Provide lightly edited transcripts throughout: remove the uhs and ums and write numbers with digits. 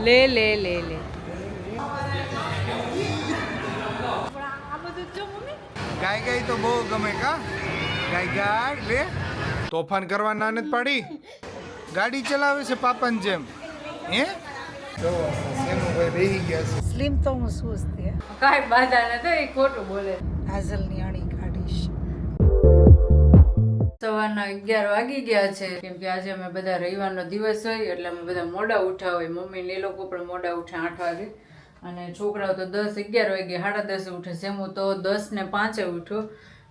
લે લે લે લે ગાય ગાય તો બહુ ગમે કા ગાય ગાય લે તોફાન કરવા ના નથી પાડી ગાડી ચલાવે છે પાપાની જેમ હે જો સેનુભાઈ બેહી ગયા છે સ્લિમ તો હું સુસ્તી કાંઈ બાધા નથી એ ખોટું બોલે હાઝલની અણી કાઢીશ સવારના 11 વાગી ગયા છે કેમ કે આજે અમે બધા રવિવારનો દિવસ હોય એટલે અમે બધા મોડા ઉઠ્યા હોય મમ્મી ને એ લોકો પણ મોડા ઉઠે 8 વાગે અને છોકરાઓ તો 10-11 વાગે 10:30 ઉઠે છે હું તો 10:05 ઉઠ્યો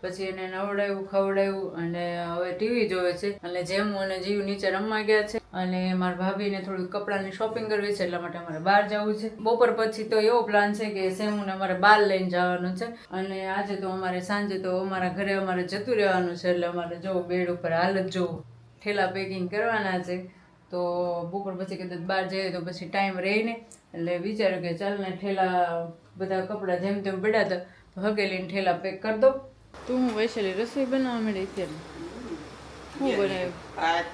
પછી એને નવડાવ્યું ખવડાવ્યું અને હવે ટીવી જોવે છે અને જેમ અને જીવ નીચે રમવા ગયા છે અને મારા ભાભીને થોડું કપડાની શોપિંગ કરવી છે એટલા માટે અમારે બહાર જવું છે બપોર પછી તો એવો પ્લાન છે કે સેમુને અમારે બહાર લઈને જવાનું છે અને આજે તો અમારે સાંજે તો અમારા ઘરે અમારે જતું રહેવાનું છે એટલે અમારે જો બેડ ઉપર હાલત જોવું ઠેલા પેકિંગ કરવાના છે તો બપોર પછી કદાચ બહાર જઈએ તો પછી ટાઈમ રહે ને એટલે વિચાર્યું કે ચાલ ને ઠેલા બધા કપડાં જેમ તેમ પડ્યા હતા તો હકેલીને ઠેલા પેક કરી દો તું હું વૈશાલી રસોઈ બનાવવા માંડી અત્યારે શું બનાવ્યું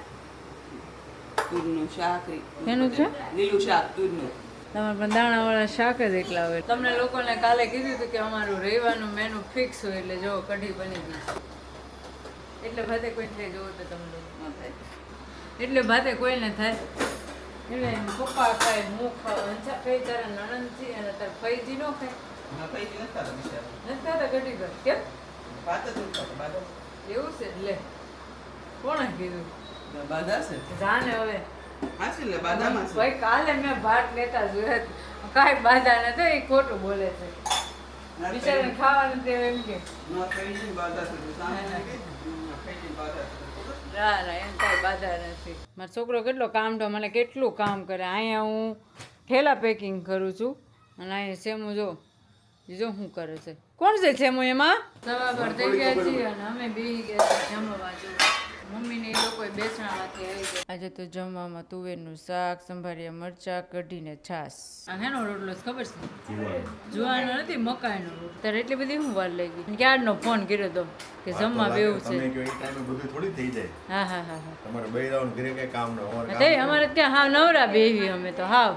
દૂધનું શાક એનું છે લીલું શાક દૂધનું તમારે પણ દાણાવાળા શાક જ એકલા હોય તમને લોકોને કાલે કીધું હતું કે અમારું રહેવાનું મેનુ ફિક્સ હોય એટલે જો કઢી બની ગઈ એટલે ભાતે કોઈ થાય જોવો તો તમે લોકો ન થાય એટલે ભાતે કોઈને થાય એટલે એમ પપ્પા ખાય હું ખાવ અંછા કઈ તારા નણંદ છે અને તાર ફઈજી નો ખાય નથી ખાતા કઢી કર કેમ એવું છે લે કોણે કીધું જાને હવે ભાઈ કાલે મેં ભાત લેતા જોયા કાંઈ બાધા નથી એ ખોટું બોલે છે બિચારાને ખાવાનું તે એમ કે ના ના એમ કાંઈ બાધા નથી મારો છોકરો કેટલો કામ તો મને કેટલું કામ કરે અહીંયા હું ઠેલા પેકિંગ કરું છું અને અહીંયા સેમુ જો શું કરે છે કોણ છે સેમુ એમાં સવા પર થઈ ગયા છીએ અને અમે બેસી ગયા છીએ જમવા જો મમ્મીને એ લોકો બેસણામાંથી આવી ગયા આજે તો જમવામાં તુવેરનું શાક સંભાળ્યા મરચા કઢીને છાશ આ હેનો રોટલો છે ખબર છે જુવાનો નથી મકાઈનો રોટલો તારે એટલી બધી શું વાર લઈ ગઈ ક્યારનો ફોન કર્યો તો કે જમવા બેવું છે હા હા હા હા અમારે ત્યાં હાવ નવરા બેહી અમે તો હાવ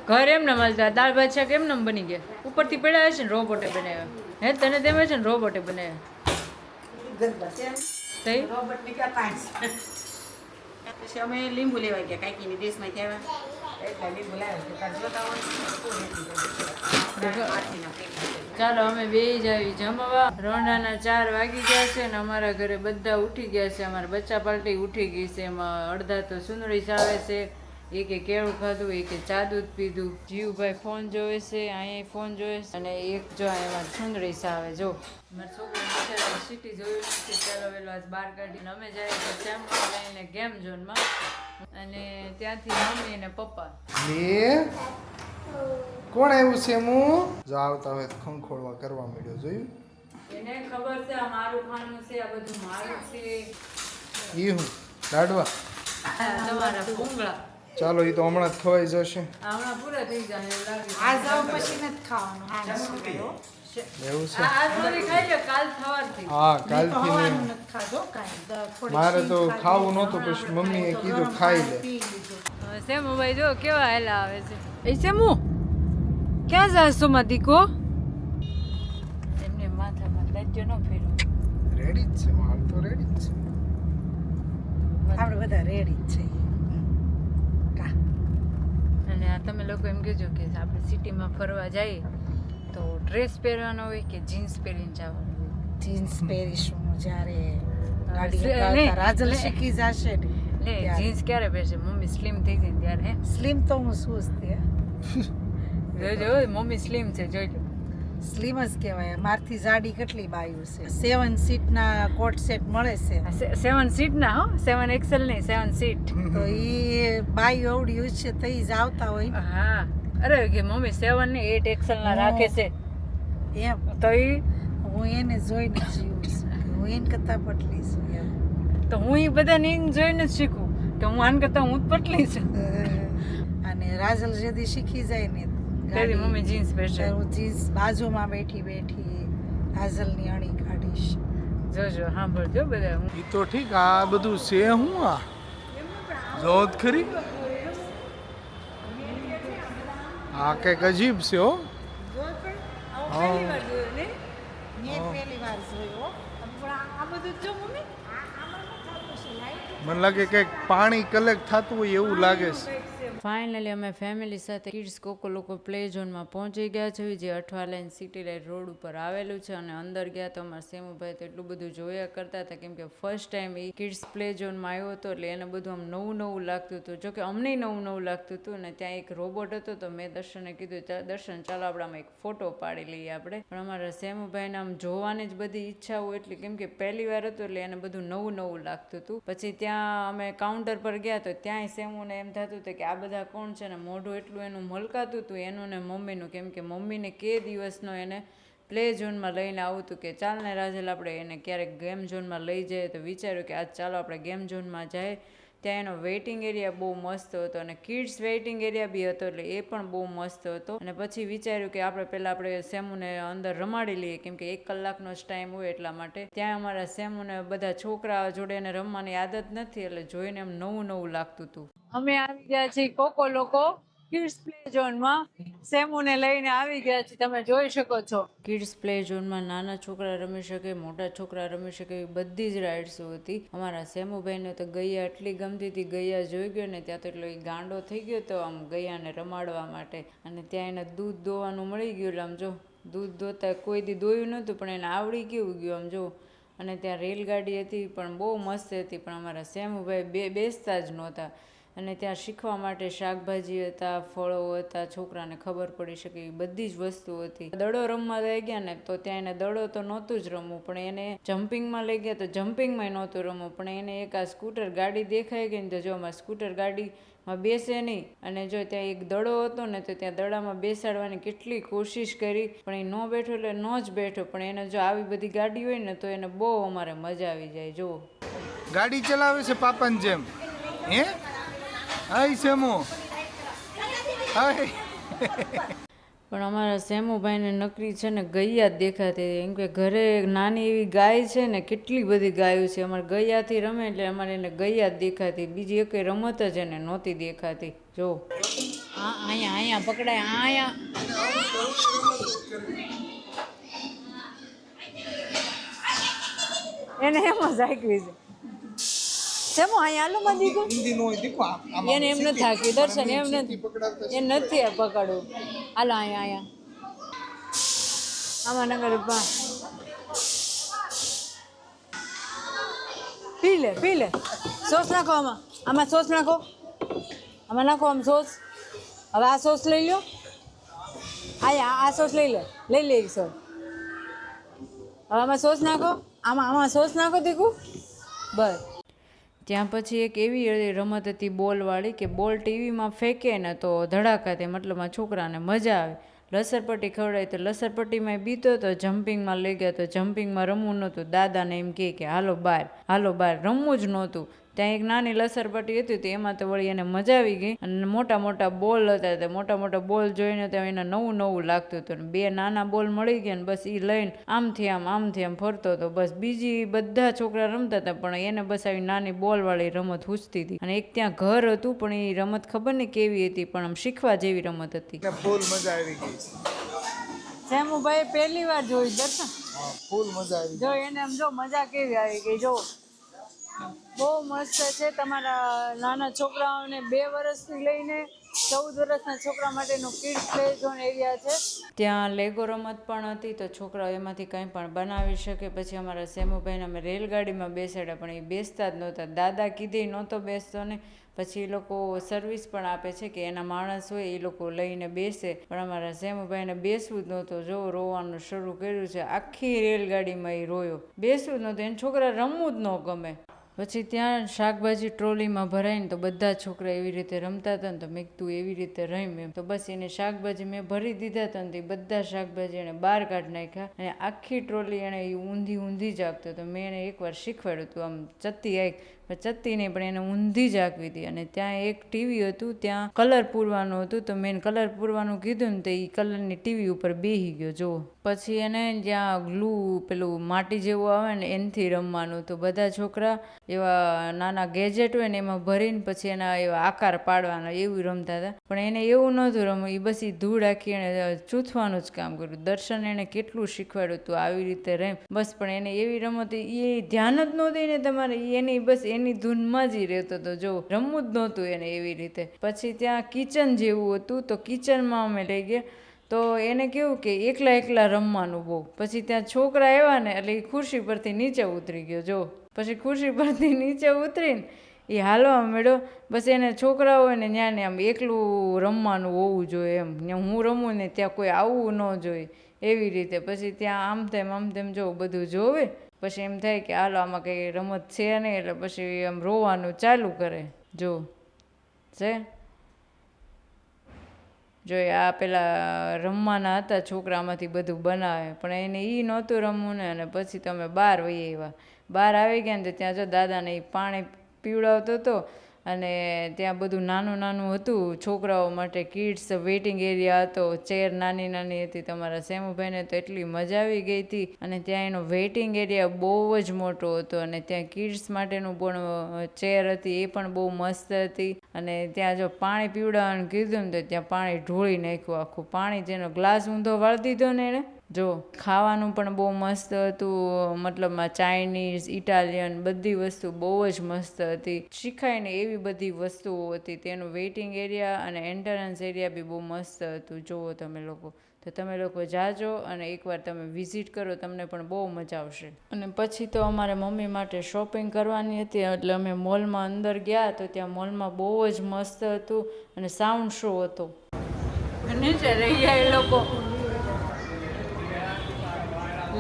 ઘર એમને મળતા દાળ ભાત શાક એમને બની ગયા ઉપરથી પડ્યા હશે ને રોબોટે બનાવ્યા હે તને તેમ છે ને રોબોટે બનાવ્યા તઈ પછી અમે લીંબુ લેવા ગયા કાકીની દેશમાંથી આવ્યા એટલે લીંબુ લાવ્યા ચાલો અમે બેસી જાવી જમવા રોંઢાના 4 વાગી ગયા છે ને અમારા ઘરે બધા ઉઠી ગયા છે અમારા બચ્ચા પાર્ટી ઉઠી ગઈ છે એમાં અડધા તો સુંદરી આવે છે એકે કેળું ખાધું એકે ચા દૂધ પીધું જીવભાઈ ફોન જોવે છે અહીંયા ફોન જોવે છે અને એક જો એમાં સુંદરી આવે જો મારા છોકરો સિટી જોયું નથી ચાલો વેલો આજ બહાર કાઢીને અમે જાય તો ચેમ્બર લઈને ગેમ ઝોનમાં અને ત્યાંથી મમ્મી અને પપ્પા લે કોણ આવ્યું છે હું જો આવતા હોય ખંખોળવા કરવા માંડ્યો જોયું એને ખબર છે આ મારું ખાનું છે આ બધું મારું છે ઈ હું લાડવા તમારા ભૂંગળા ચાલો એ તો હમણાં જ ખવાઈ જશે હમણાં પૂરા થઈ જાય એવું લાગે આ જાવ પછી નથી ખાવાનું એવું છે આજ સુધી ખાઈ લો કાલ સવારથી હા કાલથી ખાવાનું મેં નથી ખાધો કાંઈ મારે તો ખાવું નહોતું પછી મમ્મીએ કીધું ખાઈ લે સેમુ ભાઈ જો કેવા હેલા આવે છે એ સેમુ ક્યાં જાય સોમાં દીકો એમને માથામાં લજ્જો ન ફેરવો રેડી જ છે માલ તો રેડી જ છે આપણે બધા રેડી જ છે અને આ તમે લોકો એમ કહેજો કે આપણે સિટીમાં ફરવા જઈએ તો ડ્રેસ પહેરવાનો હોય કે જીન્સ પહેરીને જવાનું હોય જીન્સ પહેરીશું જ્યારે ગાડી લે, હકાવતા રાજલ લે. શીખી જશે ને લે જીન્સ ક્યારે પહેરશે મમ્મી સ્લિમ થઈ જાય ને ત્યારે હે સ્લિમ તો હું સુસ્તી જોજો મમ્મી સ્લિમ છે જોજો સ્લિમ જ કહેવાય મારથી જાડી કેટલી બાયું છે 7 સીટના કોટ સેટ મળે છે 7 સીટ ના હો 7 એક્સેલ નહીં 7 સીટ તો એ બાયું એવડી હોય છે તો જ આવતા હોય હા અરે કે મમ્મી 7 ને 8 એક્સેલ ના રાખે છે એમ તો એ હું એને જોઈને જીવું છું હું એને કરતાં પટલી છું એમ તો હું એ બધાને જોઈને જ શીખું તો હું આન કરતા હું જ પટલી છું અને રાજલ જેદી શીખી જાય ને તેથી મમ્મી જીન્સ પહેરશે હું જીન્સ બાજુમાં બેઠી બેઠી રાજલની અણી કાઢીશ જોજો સાંભળજો બધા હું એ તો ઠીક આ બધું છે હું આ જો જ ખરી આ કંઈક અજીબ છે હો. જોયું પણ હા. મેં પહેલી વાર જોયું હો. પણ આ બધું જો મમ્મી આમાં શું થતું છે લાઈટ મને લાગે કંઈક પાણી કલેક્ટ થતું હોય એવું લાગે છે. ફાઇનલી અમે ફેમિલી સાથે કિડ્સ કોકો લોકો પ્લે ઝોનમાં પહોંચી ગયા છે, જે Athwa line city light road ઉપર આવેલું છે. અને અંદર ગયા તો અમારા સેમુભાઈ તો એટલું બધું જોયા કરતા હતા, કેમ કે ફર્સ્ટ ટાઈમ એ કિડ્સ પ્લે ઝોનમાં આવ્યો હતો, એટલે એને બધું આમ નવું નવું લાગતું હતું. જોકે અમને નવું નવું લાગતું હતું. અને ત્યાં એક રોબોટ હતો, તો મેં દર્શને કીધું દર્શન ચાલો આપણે આમાં એક ફોટો પાડી લઈએ આપણે. પણ અમારા સેમુભાઈને આમ જોવાની જ બધી ઈચ્છા હોય, એટલે કેમ કે પહેલી વાર હતું એટલે એને બધું નવું નવું લાગતું હતું. પછી ત્યાં અમે કાઉન્ટર પર ગયા તો ત્યાંય સેમુને એમ થતું હતું કે આ બધા કોણ છે, ને મોઢું એટલું એનું મલકાતું હતું એનું ને મમ્મીનું, કેમ કે મમ્મીને કે દિવસનો એને પ્લે ઝોનમાં લઈને આવતું કે ચાલ ને રાજલ આપણે એને ક્યારેક ગેમ ઝોનમાં લઈ જઈએ. તો વિચાર્યું કે આજ ચાલો આપણે ગેમ ઝોનમાં જાય. ત્યાં એનો વેઇટિંગ એરિયા બહુ મસ્ત હતો, અને કિડ્સ વેઇટિંગ એરિયા બી હતો, એટલે એ પણ બહુ મસ્ત હતો. અને પછી વિચાર્યું કે આપણે સેમુને અંદર રમાડી લઈએ, કેમ કે 1 કલાકનો જ ટાઈમ હોય એટલા માટે. ત્યાં અમારા સેમુને બધા છોકરા જોડે એને રમવાની આદત નથી, એટલે જોઈને એમ નવું નવું લાગતું હતું. અમે આવી ગયા છીએ કોકો લોકો કિડ્સ પ્લે ઝોનમાં. સેમુને લઈને આવી ગયા છીએ, તમે જોઈ શકો છો. કિડ્સ પ્લે ઝોનમાં નાના છોકરા રમી શકે, મોટા છોકરા રમી શકે એવી બધી જ રાઇડ્સો હતી. અમારા સેમુભાઈને તો ગૈયા એટલી ગમતી હતી, ગૈયા જોઈ ગયો ને ત્યાં તો એટલો એ ગાંડો થઈ ગયો તો આમ ગૈયાને રમાડવા માટે. અને ત્યાં એને દૂધ દોવાનું મળી ગયું, એટલે આમ જો દૂધ દોતા કોઈ દી દોયું નહોતું, પણ એને આવડી કેવું ગયું આમ જો. અને ત્યાં રેલગાડી હતી પણ બહુ મસ્ત હતી, પણ અમારા સેમુભાઈ બેસતા જ નહોતા. અને ત્યાં શીખવા માટે શાકભાજી હતા, ફળો હતા, છોકરાને ખબર પડી શકે એવી બધી જ વસ્તુ હતી. દડો રમવા લઈ ગયા ને તો ત્યાં એને દડો તો નહોતું જ રમવું, પણ એને જમ્પિંગમાં લઈ ગયા તો જમ્પિંગમાં નહોતું રમવું, પણ એને એક આ સ્કૂટર ગાડી દેખાઈ ગઈ ને તો જો અમારે સ્કૂટર ગાડીમાં બેસે નહીં. અને જો ત્યાં એક દડો હતો ને તો ત્યાં દડામાં બેસાડવાની કેટલી કોશિશ કરી, પણ એ ન બેઠો એટલે ન જ બેઠો. પણ એને જો આવી બધી ગાડી હોય ને તો એને બહુ અમારે મજા આવી જાય. જો ગાડી ચલાવે છે પાપાની જેમ. હે હાય સેમુ હાય. પણ અમારા સેમુભાઈને નકરી છે ને ગૈયા જ દેખાતી, એમ કે ઘરે નાની એવી ગાય છે ને, કેટલી બધી ગાયો છે. અમારે ગૈયાથી રમે એટલે અમારે એને ગૈયા જ દેખાતી, બીજી એક રમત જ એને નહોતી દેખાતી. જો અહીંયા પકડાય, અહીંયા એને એમ જ રાખવી છે. સેમુ અહીંયા હાલો માં દીકું એને એમ નથી થાકી દર્શન, એમ નથી પકડવું. હાલો અહીંયા આમાં નગર પી લે સોસ નાખો, આમાં સોસ નાખો, આમાં નાખો આમ સોસ. હવે આ સોસ લઈ લો, આ સોસ લઈ લે એક સોસ. હવે આમાં સોસ નાખો, આમાં સોસ નાખો દીકું, બસ. ત્યાં પછી એક એવી રમત હતી બોલવાળી, કે બોલ ટીવીમાં ફેંકે ને તો ધડાકાથી, મતલબમાં છોકરાને મજા આવે. લસરપટ્ટી ખવડાવી તો લસરપટ્ટીમાં બીતો તો, જમ્પિંગમાં લઈ ગયા તો જમ્પિંગમાં રમવું નહોતું. દાદાને એમ કે હાલો બહાર રમવું જ નહોતું. ત્યાં એક નાની લસરપટ્ટી હતી તો એમાં તો વળી એને મજા આવી ગઈ. અને મોટા મોટા બોલ હતા, તો મોટા મોટા બોલ જોઈને તો એને નવું નવું લાગતું હતું. 2 નાના બોલ મળી ગયા ને બસ એ લઈને આમથી આમ ફરતો હતો. બસ બીજી બધા છોકરા રમતા હતા, પણ એને બસ આવી નાની બોલવાળી રમત હુંચતી હતી. અને એક ત્યાં ઘર હતું, પણ એ રમત ખબર નહીં કેવી હતી, પણ આમ શીખવા જેવી રમત હતી. ફૂલ મજા આવી ગઈ. સેમુભાઈ પહેલી વાર જોઈ દર્શન, ફૂલ મજા આવી. જો એને આમ જો મજા કેવી આવી ગઈ. જો બહુ મસ્ત છે. તમારા નાના છોકરાઓને 2 વર્ષથી લઈને 14 વર્ષના છોકરા માટેનું કિડ્સ પ્લે ઝોન એરિયા છે. ત્યાં લેગો રમત પણ હતી, તો છોકરાઓ એમાંથી કંઈ પણ બનાવી શકે. પછી અમારા સેમુભાઈને અમે રેલગાડીમાં બેસાડ્યા, પણ એ બેસતા જ નહોતા. દાદા કીધે નહોતો બેસતો ને. પછી એ લોકો સર્વિસ પણ આપે છે કે એના માણસ હોય એ લોકો લઈને બેસે, પણ અમારા સેમુભાઈને બેસવું જ નહોતું. જો રોવાનું શરૂ કર્યું છે, આખી રેલગાડીમાં એ રોયો, બેસવું જ નહોતું. એને છોકરા રમવું જ ન ગમે. પછી ત્યાં શાકભાજી ટ્રોલીમાં ભરાઈને તો બધા છોકરા એવી રીતે રમતા હતા ને, તો મેં તું એવી રીતે રમ એમ. તો બસ એને શાકભાજી મેં ભરી દીધા હતા ને, બધા શાકભાજી એને બહાર કાઢી નાખ્યા. અને આખી ટ્રોલી એને ઊંધી જ આપતો હતો. મેં એને એકવાર શીખવાડ્યું હતું, આમ ચત્તી આઈ પણ ચત્તી નહીં, પણ એને ઊંધી જ આંકવી હતી. અને ત્યાં એક ટીવી હતું, ત્યાં કલર પૂરવાનું હતું, તો મેં કલર પૂરવાનું કીધું ને તો એ કલરની ટીવી ઉપર બેસી ગયો. જો પછી એને જ્યાં ગ્લુ પેલું માટી જેવું આવે ને એનાથી રમવાનું. તો બધા છોકરા એવા નાના ગેજેટ હોય ને એમાં ભરીને પછી એના એવા આકાર પાડવાના એવું રમતા હતા. પણ એને એવું નહોતું રમવું, એ બસ એ ધૂળ આખી એને ચૂથવાનું જ કામ કર્યું. દર્શન એને કેટલું શીખવાડ્યું હતું આવી રીતે રેમ, બસ. પણ એને એવી રમત એ ધ્યાન જ નહોતી ને તમારે, એની બસ એની ધૂનમાં જ રહેતો હતો. જો રમવું જ નહોતું એને એવી રીતે. પછી ત્યાં કિચન જેવું હતું, તો કિચનમાં અમે લઈ ગયા. તો એને કેવું કે એકલા એકલા રમવાનું બહુ. પછી ત્યાં છોકરા આવ્યા ને એટલે એ ખુરશી પરથી નીચે ઉતરી ગયો. જો પછી ખુરશી પરથી નીચે ઉતરીને એ હાલવા મળ્યો. બસ એને છોકરા હોય ને ત્યાં ને આમ એકલું રમવાનું હોવું જોઈએ એમ, હું રમું ને ત્યાં કોઈ આવવું ન જોઈએ એવી રીતે. પછી ત્યાં આમ તેમ જો બધું જોવે, પછી એમ થાય કે હાલો આમાં કંઈ રમત છે નહીં, એટલે પછી આમ રોવાનું ચાલુ કરે. જો છે જોઈએ આ પેલા રમવાના હતા છોકરામાંથી બધું બનાવે, પણ એને એ નહોતું રમવું ને. અને પછી તમે બહાર વહી આવ્યા. બહાર આવી ગયા ને તો ત્યાં જો દાદાને એ પાણી પીવડાવતો હતો. અને ત્યાં બધું નાનું નાનું હતું છોકરાઓ માટે, કિડ્સ વેઇટિંગ એરિયા હતો, ચેર નાની નાની હતી. તમારા સેમુભાઈને તો એટલી મજા આવી ગઈ હતી. અને ત્યાં એનો વેઇટિંગ એરિયા બહુ જ મોટો હતો. અને ત્યાં કિડ્સ માટેનું પણ ચેર હતી, એ પણ બહુ મસ્ત હતી. અને ત્યાં જો પાણી પીવડાવવાનું કીધું ને તો ત્યાં પાણી ઢોળી નાખ્યું આખું પાણી, જેનો ગ્લાસ ઊંધો વાળી દીધો ને એને. જો ખાવાનું પણ બહુ મસ્ત હતું, મતલબમાં ચાઇનીઝ, ઇટાલિયન બધી વસ્તુ બહુ જ મસ્ત હતી. શીખાય ને એવી બધી વસ્તુઓ હતી. તેનું વેઇટિંગ એરિયા અને એન્ટ્રન્સ એરિયા બી બહુ મસ્ત હતું. જુઓ તમે લોકો, તો તમે લોકો જાજો અને એકવાર તમે વિઝિટ કરો, તમને પણ બહુ મજા આવશે. અને પછી તો અમારે મમ્મી માટે શોપિંગ કરવાની હતી, એટલે અમે મોલમાં અંદર ગયા. તો ત્યાં મોલમાં બહુ જ મસ્ત હતું અને સાઉન્ડ શો હતો. નીચે રહ્યા એ લોકો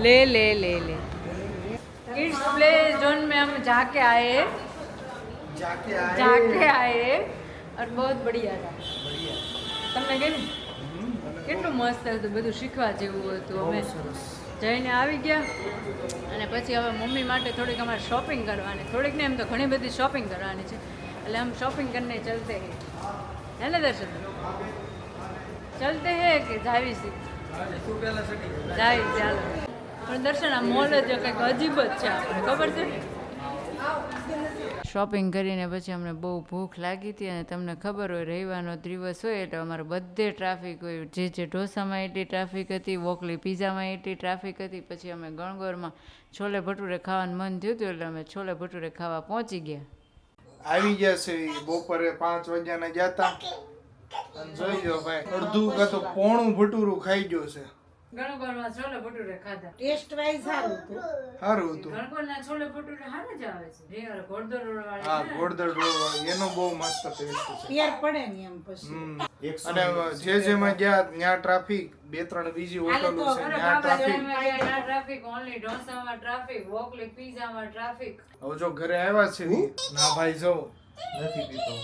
ले ले ले ले किड्स प्ले जोन में हम जाके आए और बहुत बढ़िया था. તમને ગમ્યું? કેટલું મસ્ત હતું, બધું શીખવા જેવું હતું. અમે જઈને આવી ગયા. અને પછી હવે મમ્મી માટે થોડીક અમારે શોપિંગ કરવાની, થોડીક ને એમ તો ઘણી બધી શોપિંગ કરવાની છે. એટલે हम शॉपिंग करने चलते हैं, है ना दर्शन? चलते हैं कि जावी सी जावी ચાલો. પણ દર્શન આ મોલ જ કંઈક અજીબ જ છે, આપણે ખબર છે. શોપિંગ કરીને પછી અમને બહુ ભૂખ લાગી હતી. અને તમને ખબર હોય રવિવારનો દિવસ હોય એટલે અમારે બધે ટ્રાફિક હોય. જે ઢોસામાં એટલી ટ્રાફિક હતી, વોકલી પીઝામાં એટલી ટ્રાફિક હતી. પછી અમે ગણગોરમાં છોલે ભટુરે ખાવાનું મન થયું હતું, એટલે અમે છોલે ભટુરે ખાવા પહોંચી ગયા. આવી ગયા છે બપોરે 5 વાગ્યાના ગયા હતા. અને જોઈ લો ભાઈ, અડધું કાં તો પોણું ભટુરું ખાઈ ગયો છે. ગણગોરમાં છોલે ભટુરે ખાધા, ટેસ્ટ વાઇઝ સારું હતું. સારું હતું. ગણગોરના છોલે ભટુરે સારા જ આવે છે. ઘોડદોડ વાળી હા, ઘોડદળ વાળી એનો બહુ મસ્ત ટેસ્ટ છે. તૈયાર પડે ને એમ પછી. અને જેમાં ગયા ત્યાં ટ્રાફિક, 2-3 બીજી હોટલો છે ત્યાં ટ્રાફિક, ઓન્લી ઢોસામાં ટ્રાફિક, વોકલી પીઝામાં ટ્રાફિક. હવે જો ઘરે આવ્યા છે ના ભાઈ, જો નથી પીતો.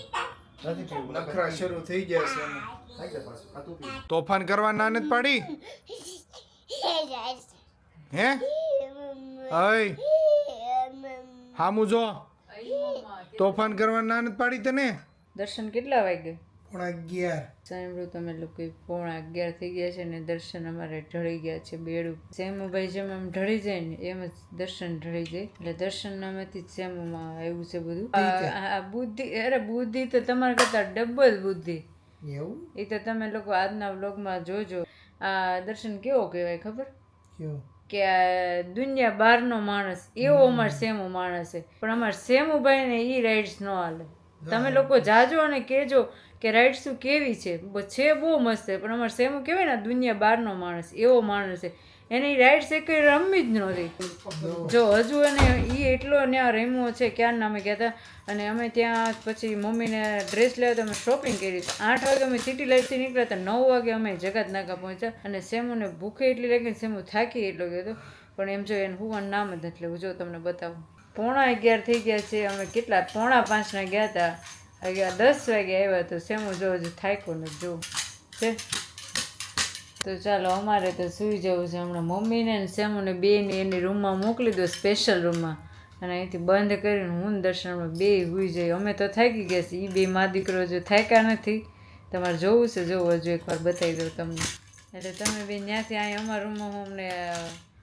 નખરા શરૂ થઈ ગયા છે એને. તોફાન કરવા ના નથી પાડી હે? અય હામુ જો, તોફાન કરવા ના નથી પાડી તને. દર્શન કેટલા વાગે? 11:30. સાંભળ્યું તમે લોકો 11:30 થઈ ગયા છે ને દર્શન અમારે ઢળી ગયા છે બેડું. સેમુભાઈ જેમ એમ ઢળી જાય ને એમ જ દર્શન ઢળી જાય. એટલે દર્શનનામાંથી જ સેમુમાં આવ્યું છે બધું. આ બુદ્ધિ, અરે બુદ્ધિ તો તમારા કરતા ડબલ બુદ્ધિ. એવું? એ તો તમે લોકો આજના વ્લોગમાં જોજો. આ દર્શન કેવો કહેવાય ખબર? કે આ દુનિયા બહારનો માણસ એવો અમાર સેમુ માણસ છે. પણ અમાર સેમુભાઈ ને ઈ રાઇડ્સ ન હાલે. તમે લોકો જાજો અને કહેજો કે રાઇડ્સ શું કેવી છે બહુ મસ્ત છે. પણ અમારે સેમુ કહેવાય ને દુનિયા બહારનો માણસ એવો માણસ છે. એને રાઇડ્સ એક રમવી જ નહોતી. જો હજુ એને એ એટલો ત્યાં રમ્યો છે. ક્યાં અમે ગયા હતા અને અમે ત્યાં પછી મમ્મીને ડ્રેસ લેવા તો અમે શોપિંગ કરી. 8 વાગે અમે સિટી લાઇટથી નીકળ્યા હતા, 9 વાગે અમે જગત નાકા પહોંચ્યા. અને સેમુને ભૂખે એટલી લાગી, સેમુ થાકી એટલો ગયો હતો. પણ એમ જો એને હુવાનું નામ જ નથી લેવું. જો તમને બતાવું, 11:15 થઈ ગયા છે. અમે કેટલા 4:45 ગયા હતા, 10 વાગે આવ્યા. તો સેમુ જો હજુ થાક્યો નથી જો છે. તો ચાલો અમારે તો સૂઈ જવું છે હમણાં. મમ્મીને ને સેમુને બેને એની રૂમમાં મોકલી દો, સ્પેશિયલ રૂમમાં. અને અહીંથી બંધ કરીને હું ને દર્શનમાં બે હુઈ જઈએ. અમે તો થાકી ગયા છીએ, એ બે મા દીકરો જો થાક્યા નથી. તમારે જોવું છે, જોવું હજુ એકવાર બતાવી દઉં તમને. એટલે તમે બે ત્યાંથી અહીં અમારા રૂમમાં હું અમને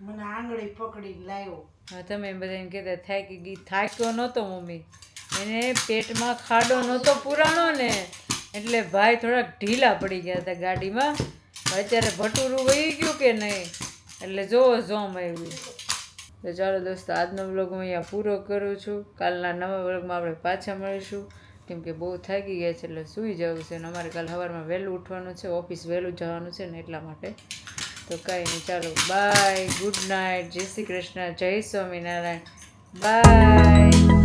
મને આંગળી પકડીને લાવ્યો. તમે બધાને કહેતા થાકી ગઈ. થાક્યો નહોતો મમ્મી, એને પેટમાં ખાડો નહોતો પુરાણો ને, એટલે ભાઈ થોડાક ઢીલા પડી ગયા હતા ગાડીમાં. અત્યારે ભટુરું વહી ગયું કે નહીં, એટલે જોવો જોમ આવ્યું. તો ચાલો દોસ્તો, આજનો વ્લોગ હું અહીંયા પૂરો કરું છું. કાલના નવા વ્લોગમાં આપણે પાછા મળીશું, કેમ કે બહુ થાકી ગયા છે એટલે સૂઈ જવું છે. અને અમારે કાલ સવારમાં વહેલું ઉઠવાનું છે, ઓફિસ વહેલું જવાનું છે ને એટલા માટે. તો કાંઈ નહીં, ચાલો બાય, ગુડ નાઇટ, જય શ્રી કૃષ્ણ, જય સ્વામિનારાયણ, બાય.